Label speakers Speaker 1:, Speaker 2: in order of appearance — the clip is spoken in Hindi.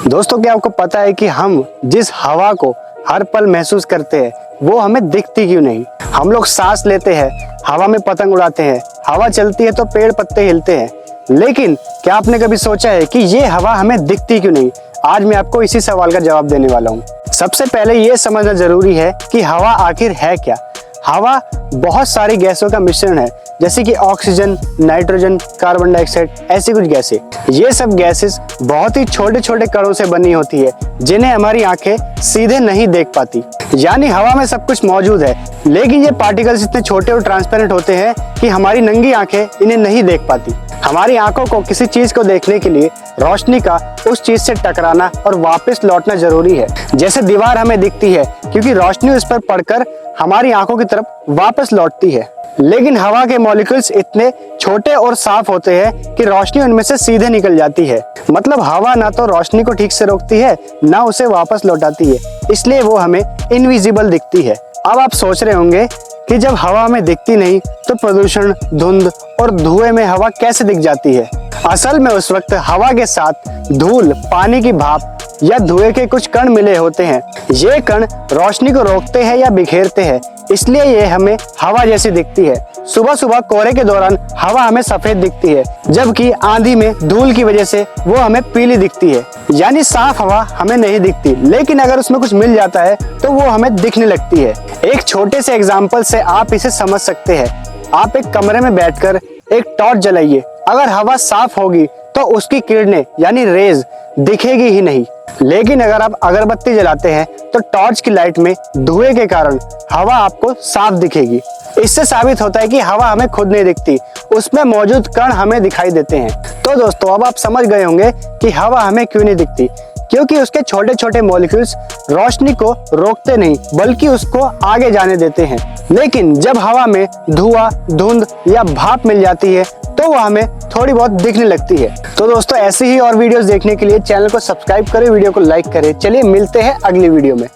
Speaker 1: दोस्तों, क्या आपको पता है कि हम जिस हवा को हर पल महसूस करते हैं वो हमें दिखती क्यों नहीं? हम लोग सांस लेते हैं, हवा में पतंग उड़ाते हैं, हवा चलती है तो पेड़ पत्ते हिलते हैं, लेकिन क्या आपने कभी सोचा है कि ये हवा हमें दिखती क्यों नहीं? आज मैं आपको इसी सवाल का जवाब देने वाला हूँ। सबसे पहले ये समझना जरूरी है कि हवा आखिर है क्या। हवा बहुत सारी गैसों का मिश्रण है, जैसे कि ऑक्सीजन, नाइट्रोजन, कार्बन डाइऑक्साइड, ऐसी कुछ गैसें। ये सब गैसेस बहुत ही छोटे छोटे कणों से बनी होती है, जिन्हें हमारी आंखें सीधे नहीं देख पाती। यानी हवा में सब कुछ मौजूद है, लेकिन ये पार्टिकल्स इतने छोटे और ट्रांसपेरेंट होते हैं कि हमारी नंगी आंखें इन्हें नहीं देख पाती। हमारी आंखों को किसी चीज को देखने के लिए रोशनी का उस चीज से टकराना और वापस लौटना जरूरी है। जैसे दीवार हमें दिखती है क्योंकि रोशनी उस पर पड़कर हमारी आंखों की तरफ वापस लौटती है, लेकिन हवा के मॉलिक्यूल्स इतने छोटे और साफ होते हैं कि रोशनी उनमें से सीधे निकल जाती है। मतलब हवा ना तो रोशनी को ठीक से रोकती है, ना उसे वापस लौटाती है, इसलिए वो हमें इनविजिबल दिखती है। अब आप सोच रहे होंगे कि जब हवा हमें दिखती नहीं तो प्रदूषण, धुंध और धुएं में हवा कैसे दिख जाती है? असल में उस वक्त हवा के साथ धूल, पानी की भाप या धुएं के कुछ कण मिले होते हैं। ये कण रोशनी को रोकते हैं या बिखेरते हैं, इसलिए ये हमें हवा जैसी दिखती है। सुबह सुबह कोहरे के दौरान हवा हमें सफेद दिखती है, जबकि आंधी में धूल की वजह से वो हमें पीली दिखती है। यानी साफ हवा हमें नहीं दिखती, लेकिन अगर उसमें कुछ मिल जाता है तो वो हमें दिखने लगती है। एक छोटे से एग्जाम्पल से आप इसे समझ सकते हैं। आप एक कमरे में बैठकर एक टॉर्च जलाइए, अगर हवा साफ होगी तो उसकी किरणें यानी रेज दिखेगी ही नहीं, लेकिन अगर आप अगरबत्ती जलाते हैं तो टॉर्च की लाइट में धुएं के कारण हवा आपको साफ दिखेगी। इससे साबित होता है कि हवा हमें खुद नहीं दिखती, उसमें मौजूद कण हमें दिखाई देते हैं। तो दोस्तों, अब आप समझ गए होंगे कि हवा हमें क्यों नहीं दिखती, क्योंकि उसके छोटे छोटे मॉलिक्यूल्स रोशनी को रोकते नहीं बल्कि उसको आगे जाने देते हैं। लेकिन जब हवा में धुआं, धुंध या भाप मिल जाती है तो वह हमें थोड़ी बहुत दिखने लगती है। तो दोस्तों, ऐसी ही और वीडियोस देखने के लिए चैनल को सब्सक्राइब करें, वीडियो को लाइक करें। चलिए मिलते हैं अगली वीडियो में।